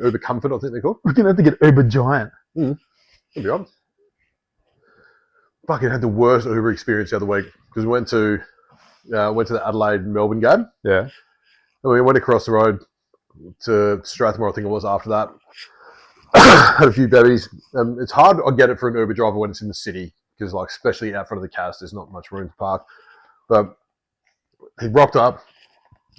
Uber Comfort, I think they're called. We're going to have to get Uber Giant. That'd be right. Fucking had the worst Uber experience the other week because we went to the Adelaide-Melbourne game. Yeah. And we went across the road to Strathmore, I think it was, after that. Had a few bevies. It's hard, I get it, for an Uber driver when it's in the city because, like, especially out front of the cast, there's not much room to park. But he rocked up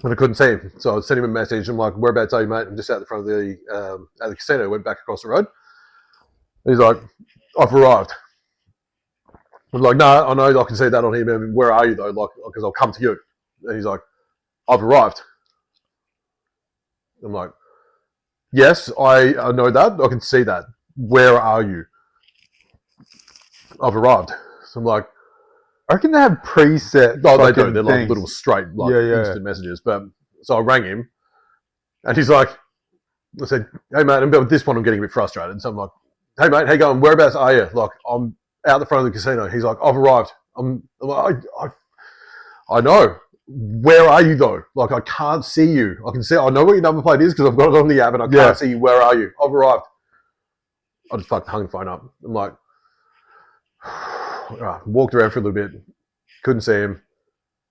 and I couldn't see him. So I sent him a message. I'm like, whereabouts are you, mate? I'm just out the front of the casino. Went back across the road. And he's like, I've arrived. I'm like, no, I know I can see that on here. Where are you, though? Like, because I'll come to you. And he's like, I've arrived. I'm like, yes, I know that. I can see that. Where are you? I've arrived. So I'm like, I reckon they have preset. Oh, they do. They're like things. little straight, like instant messages. But so I rang him, and he's like, I said, hey, mate, at this point I'm getting a bit frustrated. So I'm like, hey, mate, how you going? Whereabouts are you? Like, I'm out the front of the casino. He's like, I've arrived. I'm like, I know. Where are you, though? Like, I can't see you. I know what your number plate is because I've got it on the app and I can't see you. Where are you? I've arrived. I just fucking hung the phone up. I'm like, walked around for a little bit. Couldn't see him.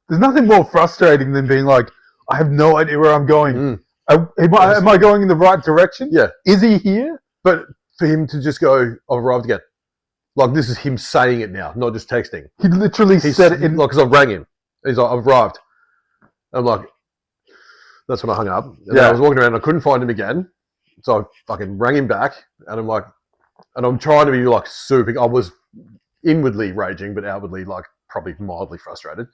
There's nothing more frustrating than being like, I have no idea where I'm going. Am I going in the right direction? Yeah. Is he here? But for him to just go, I've arrived again. Like, this is him saying it now, not just texting. He literally said it in... Like, because I rang him. He's like, I've arrived. I'm like, that's when I hung up. And I was walking around and I couldn't find him again. So I fucking rang him back. And I'm like, and I'm trying to be like super... I was inwardly raging, but outwardly like probably mildly frustrated.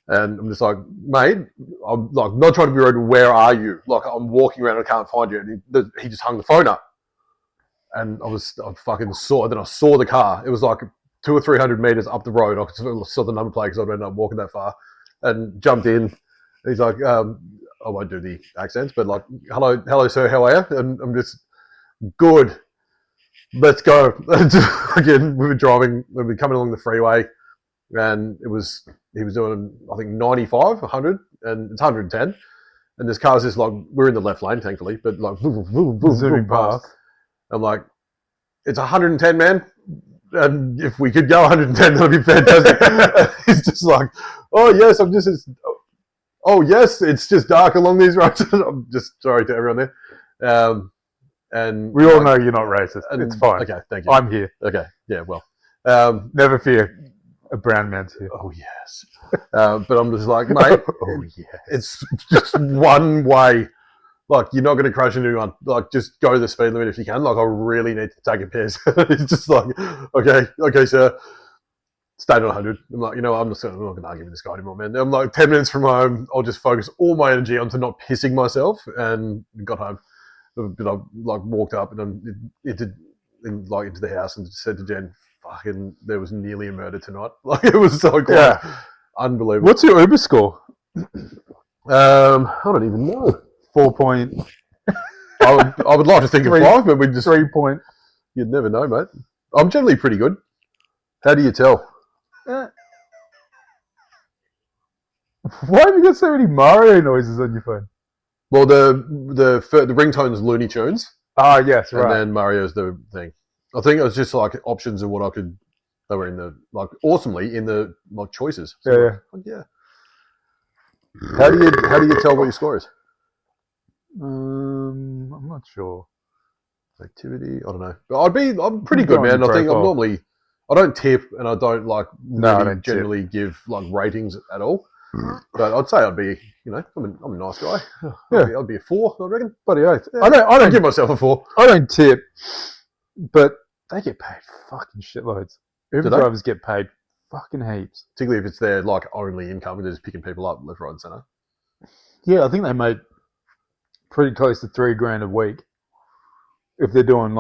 And I'm just like, mate, I'm like not trying to be rude, but where are you? Like, I'm walking around and I can't find you. And he just hung the phone up. And I fucking saw, then I saw the car. It was like 200 or 300 meters up the road. I saw the number plate because I'd ended up walking that far and jumped in. He's like, I won't do the accents, but like, hello, sir, how are you? And I'm just, good. Let's go. Again, we were coming along the freeway, and he was doing, I think, 95, 100, and it's 110. And this car's just like, we're in the left lane, thankfully, but like, zooming past. I'm like, it's 110, man. And if we could go 110, that'd be fantastic. He's just like, oh yes, it's just dark along these roads. I'm just sorry to everyone there. And we all know you're not racist. It's fine. Okay, thank you. I'm here. Okay, yeah, well. Never fear. A brown man's here. Oh, yes. But I'm just like, mate, it's just one way. Like, you're not going to crash into anyone. Like, just go the speed limit if you can. Like, I really need to take a piss. It's just like, okay, sir. Stayed on 100. I'm like, you know what? I'm not going to argue with this guy anymore, man. I'm like 10 minutes from home. I'll just focus all my energy onto not pissing myself, and got home. But I like walked up and into the house and said to Jen, "Fucking, there was nearly a murder tonight." Like, it was so cool, unbelievable. What's your Uber score? I don't even know. 4 point. I would like to think of 5, but we just 3 point. You'd never know, mate. I'm generally pretty good. How do you tell? Why have you got so many Mario noises on your phone? Well, the ringtone's Looney Tunes. Ah, yes, right. And then Mario's the thing. I think it was just like options of what I could. They were in the awesomely in the choices. So yeah. How do you tell what your score is? I'm not sure. Activity, I don't know. But I'm pretty good, man. I think I don't tip and I don't generally give like ratings at all. But I'd say I'd be, I'm a nice guy. Yeah, I'd be a 4, I reckon. Bloody oath. Yeah. I don't give myself a 4. I don't tip, but they get paid fucking shitloads. Uber drivers get paid fucking heaps. Particularly if it's their like only income and they're just picking people up left, right, and centre. Yeah, I think they make pretty close to $3,000 a week if they're doing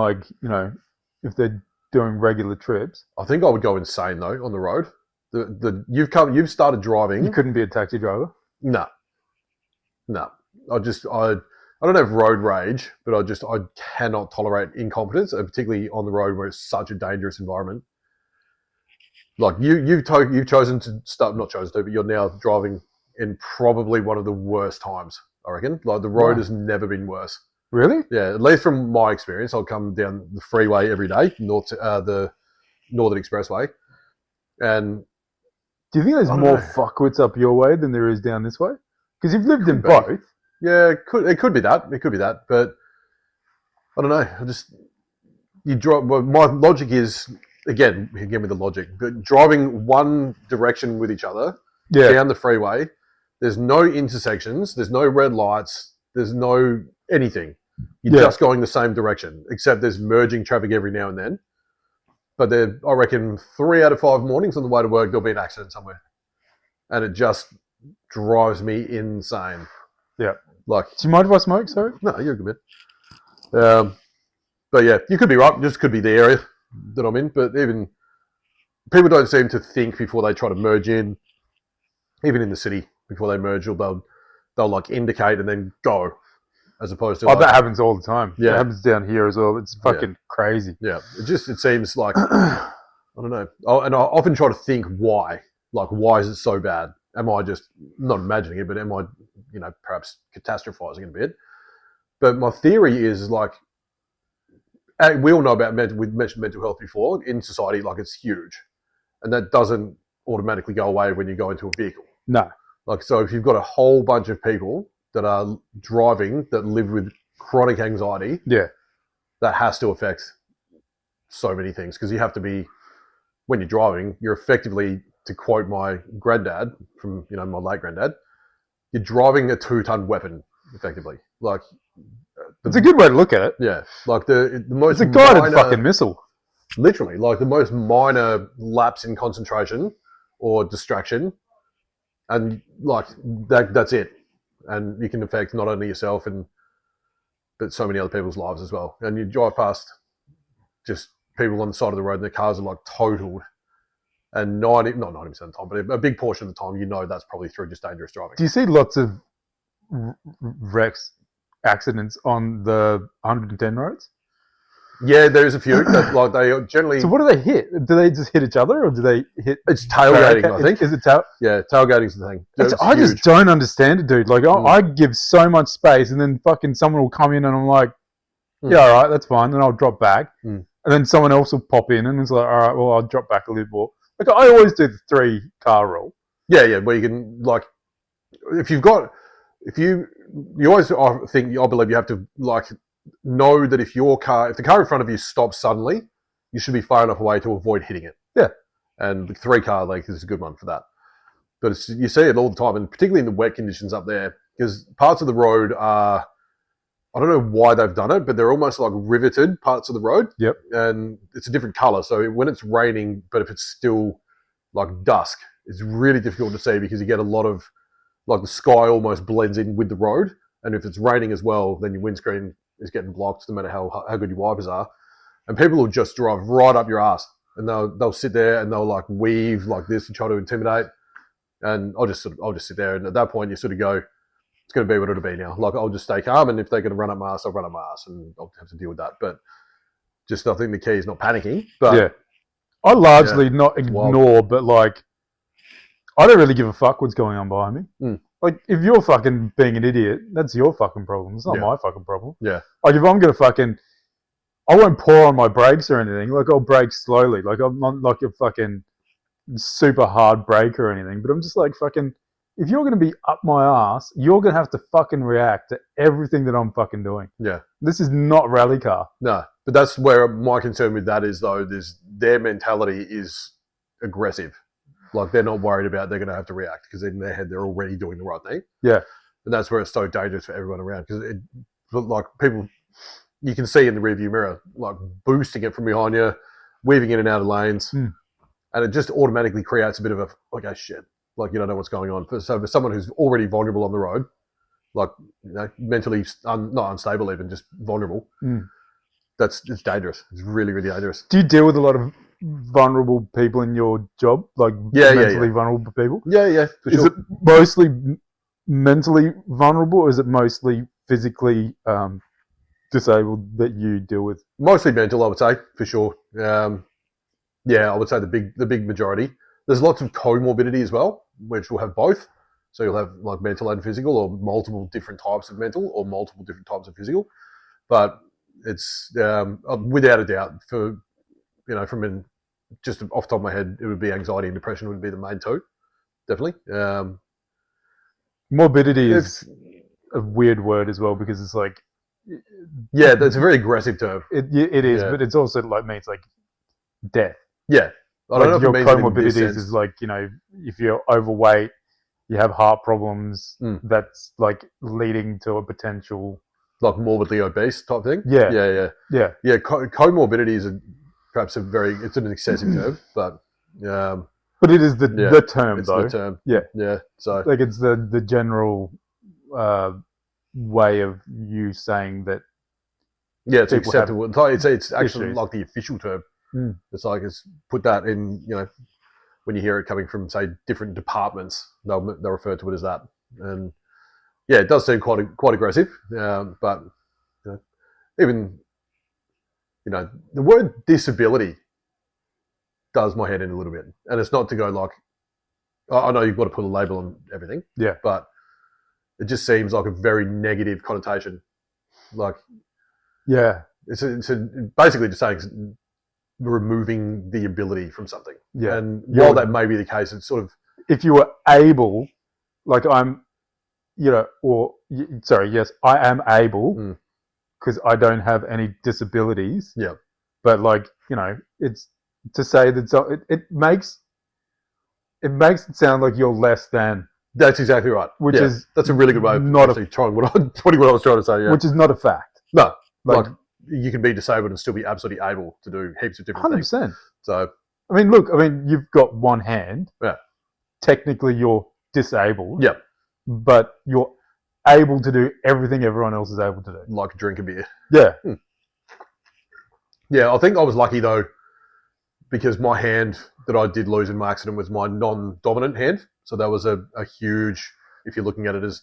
if they're doing regular trips. I think I would go insane though on the road. You've started driving. You couldn't be a taxi driver? No. I don't have road rage, but I cannot tolerate incompetence, and particularly on the road where it's such a dangerous environment. Like you've chosen to start, not chosen to, but you're now driving in probably one of the worst times, I reckon. Like the road has never been worse. Really? Yeah, at least from my experience, I'll come down the freeway every day, the Northern Expressway, and Do you think there's I don't more know. fuckwits up your way than there is down this way? Because you've lived in Could be. both. Yeah, it could be that. It could be that, but I don't know. You drive. Well, my logic is again with the logic, but driving one direction with each other Yeah. down the freeway. There's no intersections. There's no red lights. There's no anything. You're just going the same direction, except there's merging traffic every now and then. But I reckon 3 out of 5 mornings on the way to work, there'll be an accident somewhere, and it just drives me insane. Yeah. Like, do you mind if I smoke? Sorry. No, you're a good bit. But yeah, you could be right. It just could be the area that I'm in. But even people don't seem to think before they try to merge in. Even in the city, before they merge, they'll like indicate and then go, as opposed to. Oh, that happens all the time. Yeah, it happens down here as well. It's fucking crazy. Yeah, it seems like I don't know. And I often try to think why. Like, why is it so bad? Am I just not imagining it? But am I, perhaps catastrophizing it a bit? But my theory is like. We all know about we've mentioned mental health before in society, like it's huge, and that doesn't automatically go away when you go into a vehicle. No, like so if you've got a whole bunch of people that are driving that live with chronic anxiety, that has to affect so many things because you have to be when you're driving, you're effectively, to quote my granddad from my late granddad, you're driving a 2-ton weapon effectively, like. It's a good way to look at it. Yeah, like the most. It's a guided fucking missile. Literally, like the most minor lapse in concentration or distraction, and like that's it. And you can affect not only yourself but so many other people's lives as well. And you drive past just people on the side of the road, and their cars are like totaled. And not 90% of the time, but a big portion of the time, that's probably through just dangerous driving. Do you see lots of wrecks? Accidents on the 110 roads? Yeah, there's a few. Like they generally. So what do they hit? Do they just hit each other, or do they hit? It's tailgating, I think. Is it Yeah, tailgating's the thing. I just don't understand it, dude. Like I give so much space, and then fucking someone will come in, and I'm like, yeah, all right, that's fine. Then I'll drop back, and then someone else will pop in, and it's like, all right, well, I'll drop back a little more. Like I always do the 3-car rule. Yeah, where you can like, you always I believe you have to like know that if the car in front of you stops suddenly, you should be far enough away to avoid hitting it. Yeah, and the 3-car length is a good one for that. But you see it all the time, and particularly in the wet conditions up there, because parts of the road are, I don't know why they've done it, but they're almost like riveted parts of the road. Yep. And it's a different color, so when it's raining, but if it's still like dusk, it's really difficult to see because you get a lot of like the sky almost blends in with the road, and if it's raining as well, then your windscreen is getting blocked no matter how good your wipers are. And people will just drive right up your ass, and they'll sit there and they'll like weave like this and try to intimidate. And I'll just sit there, and at that point you sort of go, it's going to be what it'll be now. Like I'll just stay calm, and if they're going to run up my ass, I'll run up my ass, and I'll have to deal with that. But just I think the key is not panicking. But yeah, I largely not ignore, but like. I don't really give a fuck what's going on behind me. Like, if you're fucking being an idiot, that's your fucking problem. It's not my fucking problem. Yeah. Like, if I'm going to I won't pour on my brakes or anything. Like, I'll brake slowly. Like, I'm not like a fucking super hard brake or anything. But I'm just like, fucking, if you're going to be up my ass, you're going to have to fucking react to everything that I'm fucking doing. Yeah. This is not rally car. No. But that's where my concern with that is, though, their mentality is aggressive. Like they're not worried about they're going to have to react because in their head they're already doing the right thing. Yeah, and that's where it's so dangerous for everyone around because like people, you can see in the rearview mirror like boosting it from behind you, weaving in and out of lanes, and it just automatically creates a bit of a like oh shit, like you don't know what's going on. So for someone who's already vulnerable on the road, like mentally not unstable even, just vulnerable, it's dangerous. It's really really dangerous. Do you deal with a lot of vulnerable people in your job, like mentally vulnerable people? Yeah, for sure. Is it mostly mentally vulnerable, or is it mostly physically disabled that you deal with? Mostly mental, I would say, for sure. I would say the big majority. There's lots of comorbidity as well, which will have both. So you'll have like mental and physical, or multiple different types of mental, or multiple different types of physical. but it's without a doubt just off the top of my head, it would be anxiety and depression would be the main two, definitely. Morbidity is a weird word as well because it's like, yeah, that's a very aggressive term. It is, but it's also like means like death. Yeah, I don't know if it means comorbidities is like if you're overweight, you have heart problems. That's like leading to a potential like morbidly obese type thing. Yeah. Comorbidities are perhaps it's an excessive term, but it is the term it's though. The term. Yeah. So like it's the general way of you saying that. Yeah, it's acceptable. It's actually issues. like the official term. It's like it's put that in. When you hear it coming from say different departments, they'll refer to it as that. And yeah, it does seem quite aggressive. But even the word disability does my head in a little bit, and it's not to go like, I know you've got to put a label on everything. Yeah, but it just seems like a very negative connotation. Like, yeah, it's basically just saying removing the ability from something. Yeah, and while that may be the case, it's sort of if you were able, like I'm, yes, I am able because I don't have any disabilities. Yeah, but like it's to say that it makes it sound like you're less than. That's exactly right. That's a really good way of putting what I was trying to say. Yeah, which is not a fact. No, like you can be disabled and still be absolutely able to do heaps of different 100%. things. So you've got one hand. Yeah. Technically, you're disabled. Yeah. But you're able to do everything everyone else is able to do. Like drink a beer. Yeah. Yeah, I think I was lucky though, because my hand that I did lose in my accident was my non-dominant hand. So that was a huge, if you're looking at it as,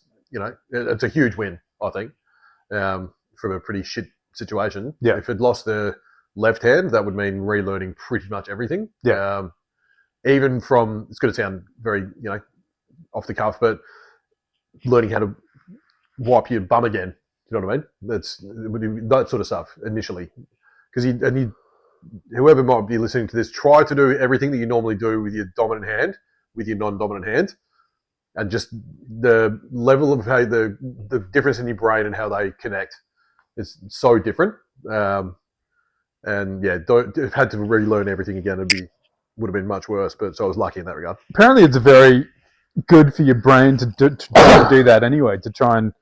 it's a huge win, I think, from a pretty shit situation. Yeah. If it lost the left hand, that would mean relearning pretty much everything. Yeah. Even from, it's going to sound very, off the cuff, but learning how to wipe your bum again. You know what I mean? That sort of stuff initially. Because whoever might be listening to this, try to do everything that you normally do with your dominant hand, with your non-dominant hand, and just the level of how the difference in your brain and how they connect is so different. And yeah, had to relearn everything again, would have been much worse. But so I was lucky in that regard. Apparently, it's very good for your brain to do that anyway, to try and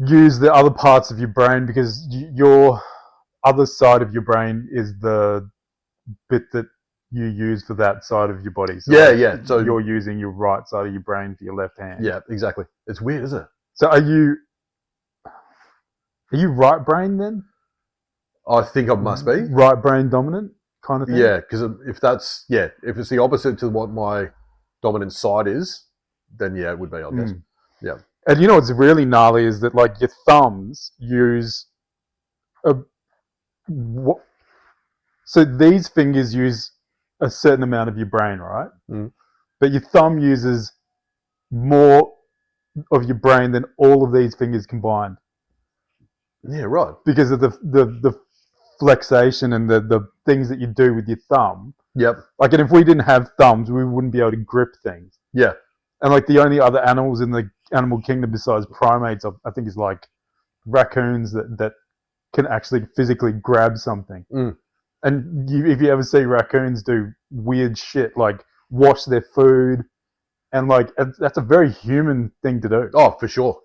use the other parts of your brain, because your other side of your brain is the bit that you use for that side of your body. So yeah. So you're using your right side of your brain for your left hand. Yeah, exactly. It's weird, isn't it? So are you right brain then? I think I must be. Right brain dominant kind of thing? Yeah, because if it's the opposite to what my dominant side is, then yeah, it would be, I guess. Yeah. And what's really gnarly is that like your thumbs use so these fingers use a certain amount of your brain, right? But your thumb uses more of your brain than all of these fingers combined. Yeah, right. Because of the flexation and the things that you do with your thumb. Yep. Like, and if we didn't have thumbs, we wouldn't be able to grip things. Yeah. And like the only other animals in the animal kingdom besides primates, I think, is like raccoons that can actually physically grab something. And if you ever see raccoons do weird shit like wash their food, and like that's a very human thing to do. Oh, for sure.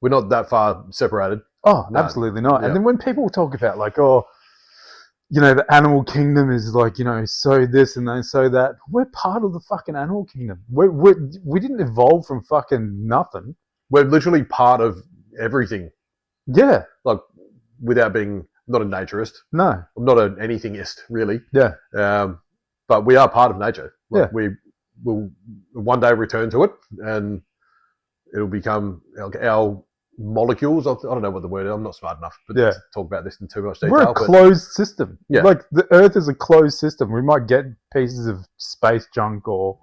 We're not that far separated. Oh, no. Absolutely not. Yeah. And then when people talk about like, the animal kingdom is like, so this and they so that, we're part of the fucking animal kingdom. We didn't evolve from fucking nothing. We're literally part of everything. Yeah. Like, without being not a naturist. No. I'm not an anythingist, really. Yeah. But we are part of nature. Like, yeah. We will one day return to it, and it'll become our molecules. I don't know what the word is. I'm not smart enough to talk about this in too much detail. We're a closed system. Yeah. Like, the Earth is a closed system. We might get pieces of space junk or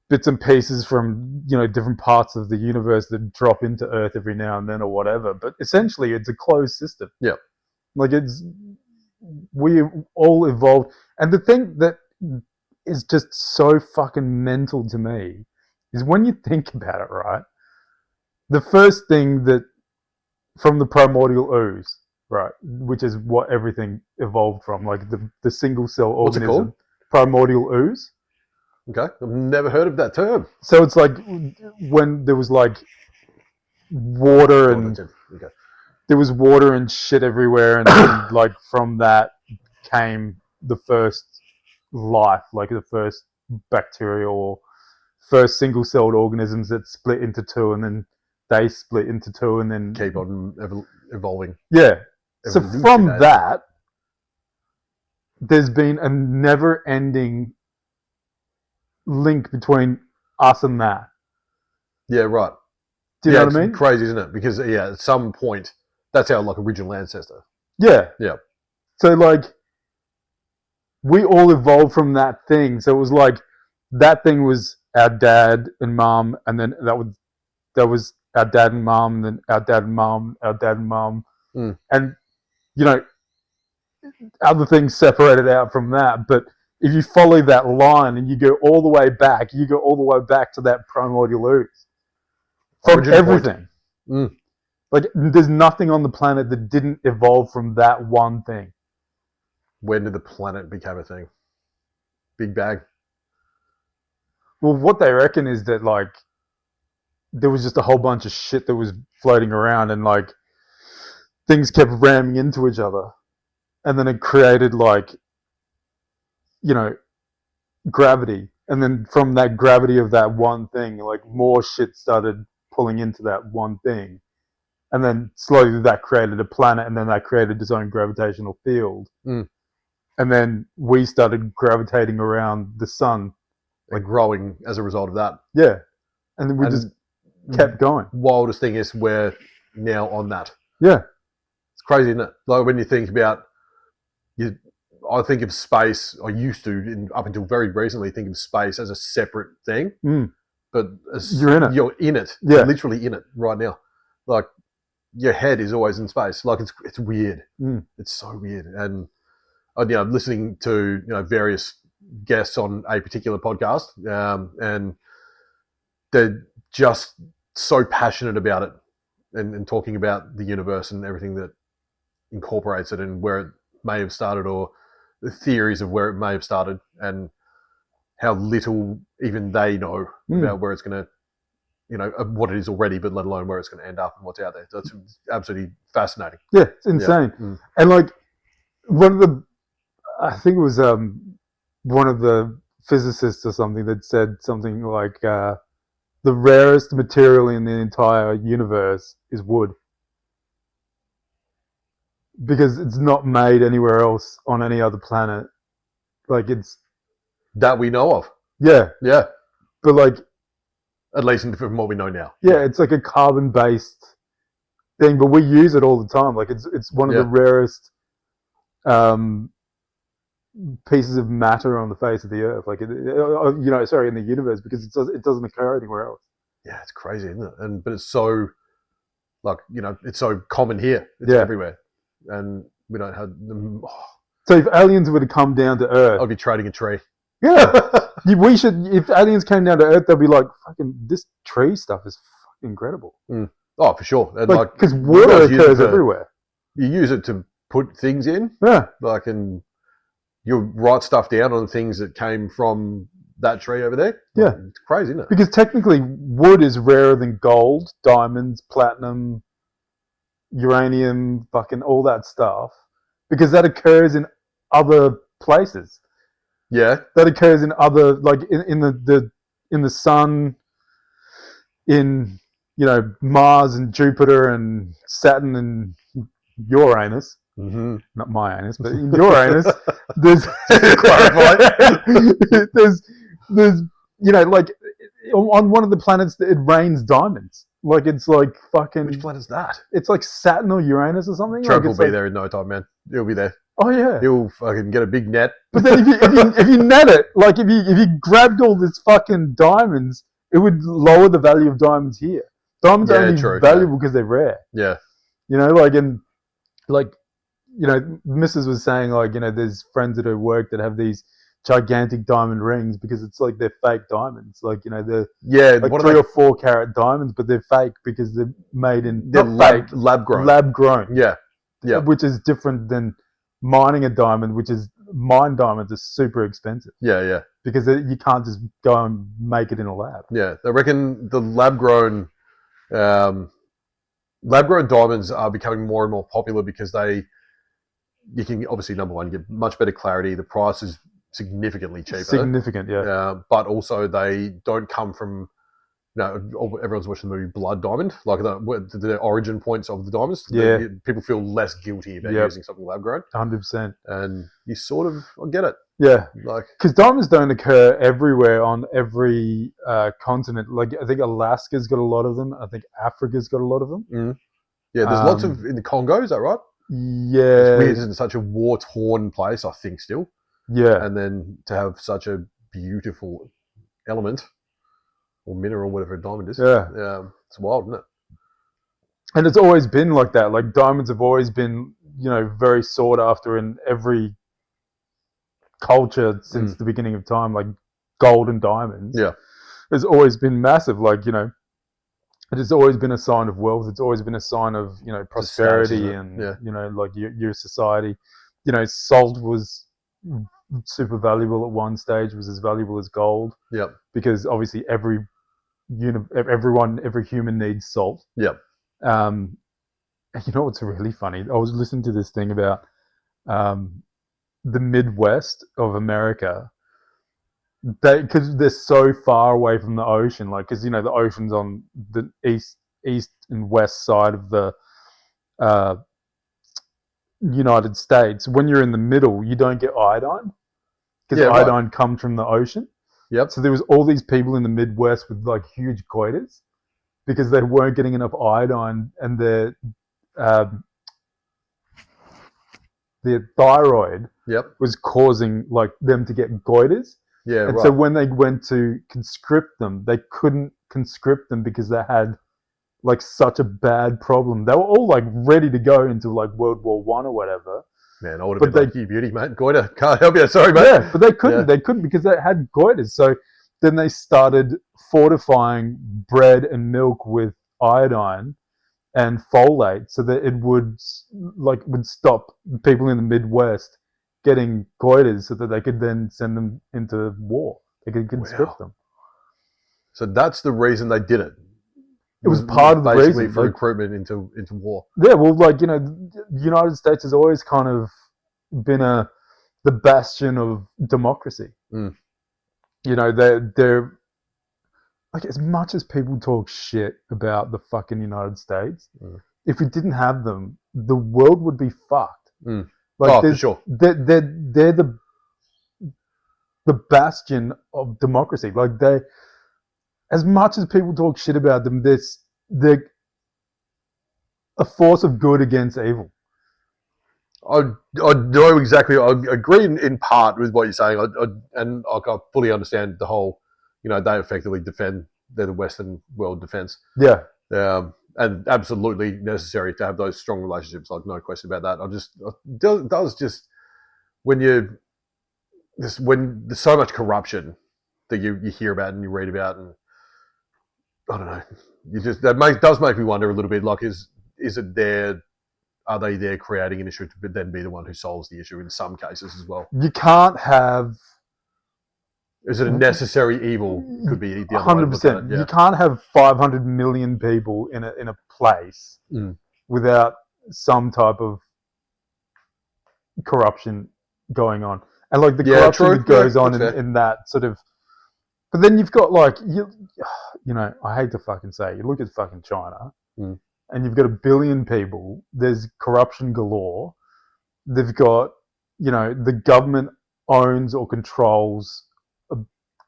bits and pieces from, different parts of the universe that drop into Earth every now and then or whatever. But essentially, it's a closed system. Yeah. Like we all evolved. And the thing that is just so fucking mental to me is when you think about it, right? The first thing that from the primordial ooze, right, which is what everything evolved from, like the single cell What's organism. it called? Primordial ooze. Okay, I've never heard of that term. So it's like when there was like water and okay. there was water and shit everywhere, and then, like from that came the first life, like the first bacteria or first single-celled organisms that split into two, and then they split into two, and then keep on evolving. Yeah. So from that, there's been a never-ending link between us and that. Yeah, right. Do you know what I mean? It's crazy, isn't it? Because at some point, that's our like original ancestor. Yeah. Yeah. So like, we all evolved from that thing. So it was like that thing was our dad and mom, and then that was our dad and mom, and then our dad and mom, our dad and mom, and other things separated out from that. But if you follow that line and you go all the way back, to that primordial ooze from everything. Like, there's nothing on the planet that didn't evolve from that one thing. When did the planet become a thing? Big Bang. Well, what they reckon is that, like, there was just a whole bunch of shit that was floating around, and like things kept ramming into each other, and then it created like, gravity, and then from that gravity of that one thing, like more shit started pulling into that one thing, and then slowly that created a planet, and then that created its own gravitational field, and then we started gravitating around the sun, like growing as a result of that. Yeah, and then we just kept going. Wildest thing is we're now on that. Yeah, it's crazy, isn't it? Like when you think about I think of space. I used to, up until very recently, think of space as a separate thing. But you're in it. You're in it. Yeah, you're literally in it right now. Like your head is always in space. Like it's weird. It's so weird. And listening to various guests on a particular podcast, and they're just so passionate about it, and talking about the universe and everything that incorporates it, and where it may have started, or the theories of where it may have started, and how little even they know about where it's going to, what it is already, but let alone where it's going to end up and what's out there. So it's absolutely fascinating. Yeah, it's insane. Yeah. And like I think it was one of the physicists or something that said something like the rarest material in the entire universe is wood. Because it's not made anywhere else on any other planet. Like, it's... that we know of. Yeah. Yeah. But like... at least from what we know now. Yeah, it's like a carbon-based thing, but we use it all the time. Like, it's one of the rarest pieces of matter on the face of the earth. Like, in the universe, because it doesn't occur anywhere else. Yeah, it's crazy, isn't it? But it's so, like, it's so common here. It's everywhere. And we don't have them. So if aliens were to come down to Earth, I'd be trading a tree. Yeah, we should. If aliens came down to Earth, they'd be like, "Fucking, this tree stuff is fucking incredible." Oh, for sure. Like, because water occurs everywhere. You use it to put things in. Yeah, like, and you write stuff down on things that came from that tree over there. Yeah, it's crazy, isn't it? Because technically, wood is rarer than gold, diamonds, platinum, uranium, fucking all that stuff, because that occurs in other places. Yeah, that occurs in other, like in the sun, in Mars and Jupiter and Saturn and Uranus. Not my anus, but in Uranus, there's there's like on one of the planets it rains diamonds. Like it's like fucking. Which planet is that? It's like Saturn or Uranus or something. Trump like, will be there in no time, man. He'll be there. Oh yeah. He'll fucking get a big net. But then if you net it, like if you grabbed all this fucking diamonds, it would lower the value of diamonds here. Diamonds are only valuable because they're rare. Yeah. You know, like Mrs. was saying, like, you know, there's friends at her work that have these gigantic diamond rings because it's like they're fake diamonds. Like, you know, they're like 3 or 4 carat diamonds, but they're fake because they're made in lab grown. Lab grown. Yeah. Yeah. Which is different than mining a diamond, which is mined diamonds are super expensive. Yeah, yeah. Because you can't just go and make it in a lab. Yeah. They reckon the lab grown diamonds are becoming more and more popular because you can obviously, number one, get much better clarity. The price is significantly cheaper. Significant, yeah. But also they don't come from, you know, everyone's watching the movie Blood Diamond, like the origin points of the diamonds. Yeah. People feel less guilty about using something lab grown. 100%. And you sort of, I get it. Yeah. Like, because diamonds don't occur everywhere on every continent. Like, I think Alaska's got a lot of them. I think Africa's got a lot of them. Mm. Yeah, there's lots of, in the Congo, is that right? Yeah. It's weird, it's in such a war-torn place, I think, still. Yeah. And then to have such a beautiful element or mineral, whatever a diamond is. Yeah. It's wild, isn't it? And it's always been like that. Like, diamonds have always been, you know, very sought after in every culture since the beginning of time. Like, gold and diamonds. Yeah. Has always been massive. Like, you know, it has always been a sign of wealth. It's always been a sign of, you know, prosperity and, you know, like your society. You know, salt was super valuable at one stage, was as valuable as gold. Yep. Because obviously every human needs salt. Yep. You know what's really funny? I was listening to this thing about the Midwest of America. Because they're so far away from the ocean, like, because, you know, the ocean's on the east and west side of the United States. When you're in the middle, you don't get iodine because iodine comes from the ocean. Yep. So there was all these people in the Midwest with like huge goiters because they weren't getting enough iodine, and their thyroid was causing like them to get goiters. Yeah, and so when they went to conscript them, they couldn't conscript them because they had like such a bad problem. They were all like ready to go into like World War I or whatever. Man, I would have been like, you beauty, mate. Goiter, can't help you. Sorry, mate. Yeah, but they couldn't. Yeah. They couldn't because they had goiters. So then they started fortifying bread and milk with iodine and folate so that it would stop people in the Midwest getting goiters so that they could then send them into war. They could conscript them. So that's the reason they did it. It was part of the reason. Basically for recruitment into war. Yeah, well, like, you know, the United States has always kind of been the bastion of democracy. Mm. You know, they're like, as much as people talk shit about the fucking United States, if we didn't have them, the world would be fucked. Mm. Like, for sure. They're the bastion of democracy. Like, as much as people talk shit about them, they're a force of good against evil. I know exactly. I agree in part with what you're saying, and I fully understand the whole. You know, they effectively defend. They're the Western world defense. Yeah. And absolutely necessary to have those strong relationships. Like, no question about that. It does just when there's so much corruption that you hear about and you read about, and I don't know, does make me wonder a little bit. Like, is it there? Are they there creating an issue to then be the one who solves the issue in some cases as well? You can't have. Is it a necessary evil? Could be the other 100%. Yeah. You can't have 500 million people in a place without some type of corruption going on, and like the corruption that goes on in that sort of. But then you've got like you know, I hate to fucking say it, you look at fucking China, and you've got 1 billion people. There's corruption galore. They've got, you know, the government owns or controls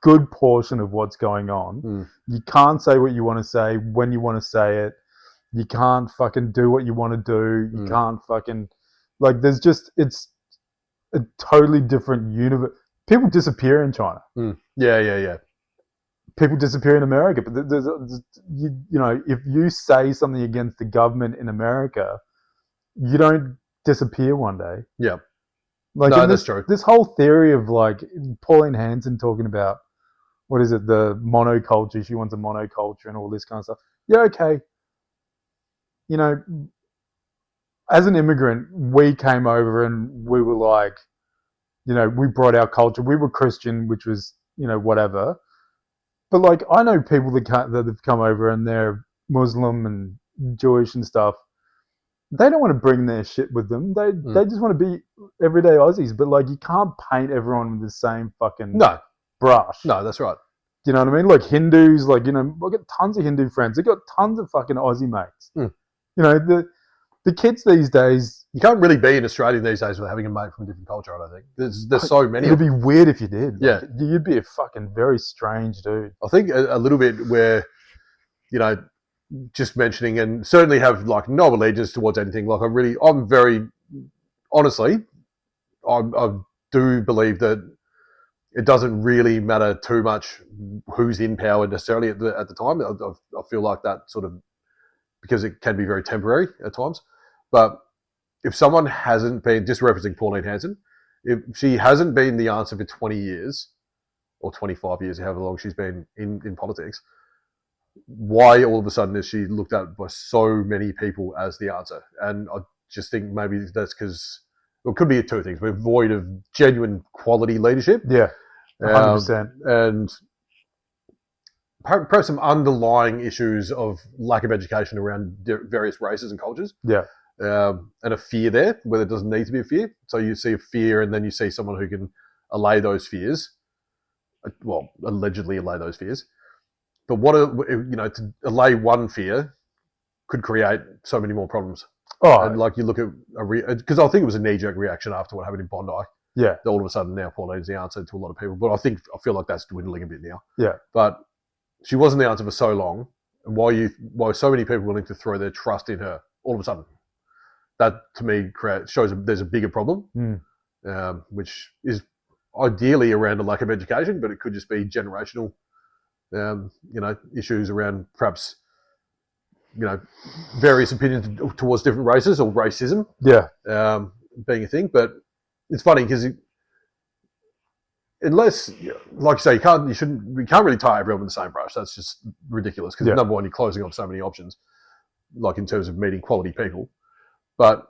good portion of what's going on. You can't say what you want to say when you want to say it. You can't fucking do what you want to do. You can't fucking like. There's just it's a totally different universe. People disappear in China. Yeah. People disappear in America, but you know, if you say something against the government in America, you don't disappear one day. Yeah. Like, no, that's true. This whole theory of like Pauline Hanson talking about what is it, the monoculture? She wants a monoculture and all this kind of stuff. Yeah, okay. You know, as an immigrant, we came over and we were like, you know, we brought our culture. We were Christian, which was, you know, whatever. But like, I know people that have come over and they're Muslim and Jewish and stuff. They don't want to bring their shit with them. They just want to be everyday Aussies. But like, you can't paint everyone with the same fucking brush. No, that's right. You know what I mean? Like Hindus, like, you know, I've got tons of Hindu friends. They've got tons of fucking Aussie mates. You know, the kids these days. You can't really be in Australia these days without having a mate from a different culture, I don't think. There's so many. It'd be weird if you did. Yeah. Like, you'd be a fucking very strange dude. I think a little bit where, you know, just mentioning and certainly have like no allegiance towards anything. Like I'm very, honestly, I do believe that it doesn't really matter too much who's in power necessarily at the time. I feel like that sort of, because it can be very temporary at times. But if someone hasn't been, just referencing Pauline Hanson, if she hasn't been the answer for 20 years or 25 years, however long she's been in politics, why all of a sudden is she looked at by so many people as the answer? And I just think maybe that's because, well, it could be two things. We're void of genuine quality leadership. Yeah, 100%. And perhaps some underlying issues of lack of education around various races and cultures. Yeah. And a fear there where there doesn't need to be a fear. So you see a fear and then you see someone who can allay those fears. Well, allegedly allay those fears. But to allay one fear could create so many more problems. Oh, and like you look at because I think it was a knee-jerk reaction after what happened in Bondi. Yeah. All of a sudden now Pauline's the answer to a lot of people. But I feel like that's dwindling a bit now. Yeah. But she wasn't the answer for so long. And why so many people willing to throw their trust in her all of a sudden? That to me shows there's a bigger problem, which is ideally around a lack of education, but it could just be generational, issues around perhaps, various opinions towards different races or racism. Yeah, being a thing. But it's funny because unless, like you say, you can't really tie everyone with the same brush. That's just ridiculous because number one, you're closing off so many options, like in terms of meeting quality people. But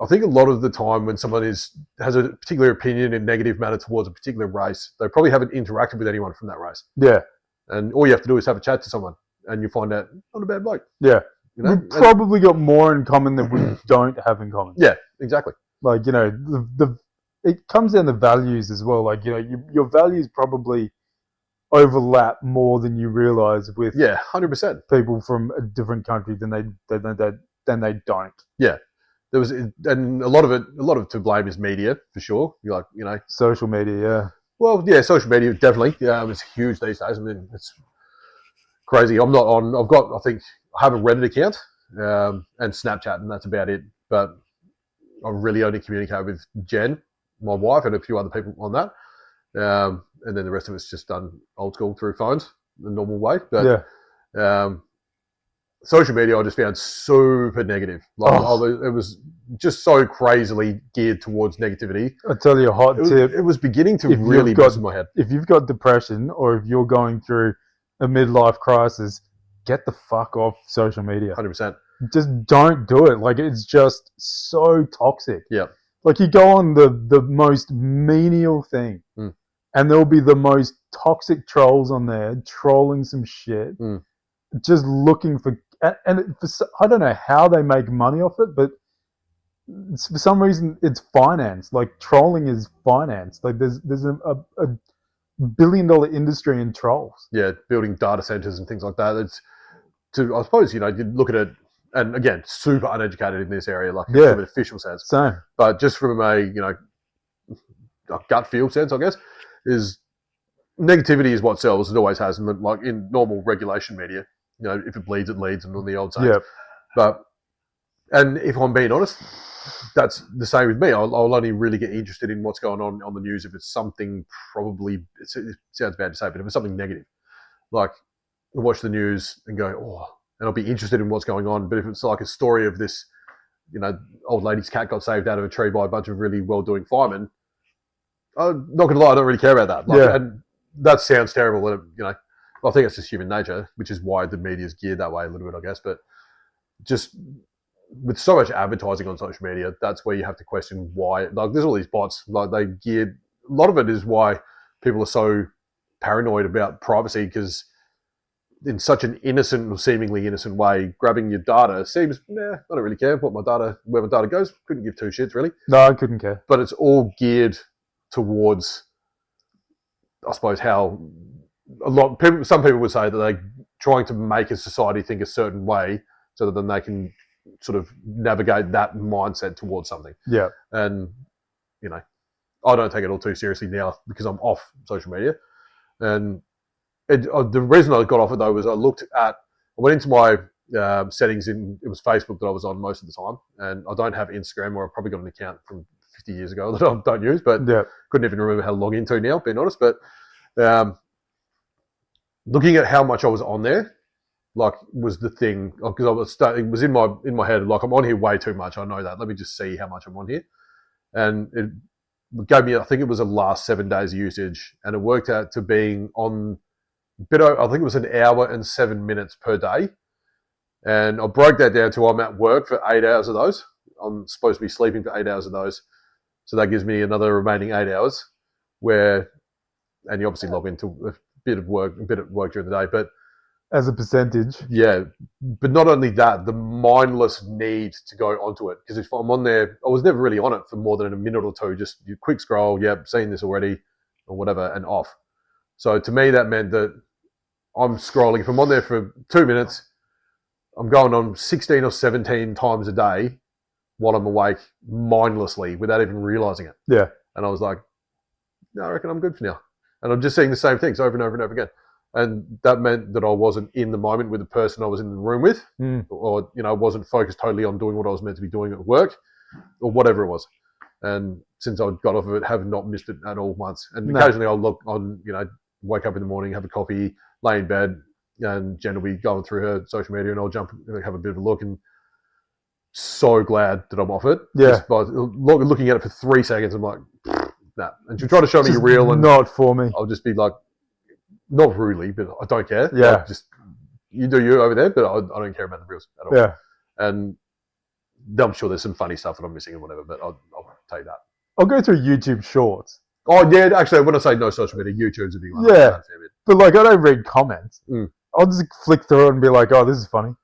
I think a lot of the time when someone has a particular opinion in negative manner towards a particular race, they probably haven't interacted with anyone from that race. Yeah. And all you have to do is have a chat to someone and you find out, not a bad bloke. Yeah. We've probably got more in common than we don't have in common. Yeah, exactly. Like, it comes down to values as well. Like, your values probably overlap more than you realize with 100% people from a different country than they don't. Yeah. There was, and a lot of to blame is media for sure. You're like, social media, yeah. Well, yeah, social media definitely. Yeah, it's huge these days. I mean, it's crazy. I'm not on. I think I have a Reddit account and Snapchat, and that's about it. But I really only communicate with Jen, my wife, and a few other people on that. And then the rest of it's just done old school through phones, the normal way. But social media, I just found super negative. It was just so crazily geared towards negativity. I'll tell you a hot tip. It was beginning to really mess with my head. If you've got depression or if you're going through a midlife crisis, get the fuck off social media. 100%. Just don't do it. Like, it's just so toxic. Yeah. Like, you go on the most menial thing and there'll be the most toxic trolls on there trolling some shit, just looking for... And I don't know how they make money off it, but for some reason it's finance. Like, trolling is finance. Like, there's a $1 billion industry in trolls. Yeah, building data centers and things like that. I suppose you look at it, and again, super uneducated in this area, like from an official sense. Same. But just from a gut feel sense, I guess, is negativity is what sells. It always has, and like in normal regulation media, you know, if it bleeds, it leads, and all the old sayings. Yeah. But and if I'm being honest, that's the same with me. I'll only really get interested in what's going on the news if it's something probably. It sounds bad to say, but if it's something negative, like I'll watch the news and go, oh, and I'll be interested in what's going on. But if it's like a story of this, you know, old lady's cat got saved out of a tree by a bunch of really well-doing firemen, I'm not gonna lie, I don't really care about that. Like, Yeah. and that sounds terrible. And, you know, I think it's just human nature, which is why the media is geared that way a little bit, I guess. But just with so much advertising on social media, that's where you have to question why. Like, there's all these bots. Like, they geared. A lot of it is why people are so paranoid about privacy, because in such an innocent or seemingly innocent way, grabbing your data seems, I don't really care what my data, where my data goes. Couldn't give two shits, really. No, I couldn't care. But it's all geared towards, I suppose, how some people would say that they're trying to make a society think a certain way so that then they can sort of navigate that mindset towards something. Yeah. And, you know, I don't take it all too seriously now because I'm off social media. And the reason I got off it, though, was I went into my settings it was Facebook that I was on most of the time. And I don't have Instagram, or I've probably got an account from 50 years ago that I don't use, but couldn't even remember how to log into now, being honest. But looking at how much I was on there, like, was the thing, because it was in my head, like, I'm on here way too much. I know that. Let me just see how much I'm on here. And it gave me, I think it was the last 7 days of usage, and it worked out to being on I think it was 1 hour and 7 minutes per day. And I broke that down to I'm at work for 8 hours of those. I'm supposed to be sleeping for 8 hours of those. So that gives me another remaining 8 hours and you obviously log into a bit of work during the day, but as a percentage. Yeah. But not only that, the mindless need to go onto it. Because if I'm on there, I was never really on it for more than a minute or two. Just you quick scroll, seen this already, or whatever, and off. So to me, that meant that I'm scrolling. If I'm on there for 2 minutes, I'm going on 16 or 17 times a day while I'm awake, mindlessly, without even realizing it. Yeah. And I was like, no, I reckon I'm good for now. And I'm just seeing the same things over and over and over again. And that meant that I wasn't in the moment with the person I was in the room with, or, you know, wasn't focused totally on doing what I was meant to be doing at work, or whatever it was. And since I got off of it, have not missed it at all once. And occasionally I'll look on, you know, wake up in the morning, have a coffee, lay in bed, and Jen will be going through her social media, and I'll jump and have a bit of a look. And so glad that I'm off it. Yeah. Just by looking at it for 3 seconds, I'm like, nah. And she'll try to show me a reel, and not for me. I'll just be like, not rudely, but I don't care. Yeah. Like, just you do you over there, but I don't care about the reels at all. Yeah. And I'm sure there's some funny stuff that I'm missing and whatever, but I'll take that. I'll go through YouTube Shorts. Oh yeah, actually, when I say no social media, YouTube's a big one. Yeah. But like, I don't read comments. I'll just flick through it and be like, oh, this is funny.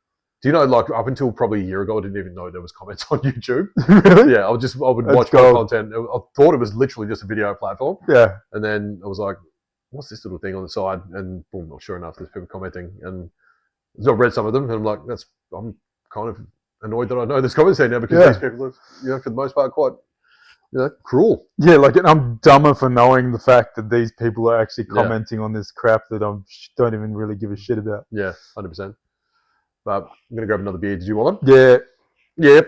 Do you know, like, up until probably a year ago, I didn't even know there was comments on YouTube. Really? Yeah, I would watch my content. I thought it was literally just a video platform. Yeah. And then I was like, what's this little thing on the side? And boom, sure enough, there's people commenting. And so I read some of them, and I'm like, I'm kind of annoyed that I know there's comments there now, because these people are, you know, for the most part, quite, you know, cruel. Yeah, like, and I'm dumber for knowing the fact that these people are actually commenting on this crap that I don't even really give a shit about. Yeah, 100%. But I'm going to grab another beer. Did you want one? Yeah. Yeah.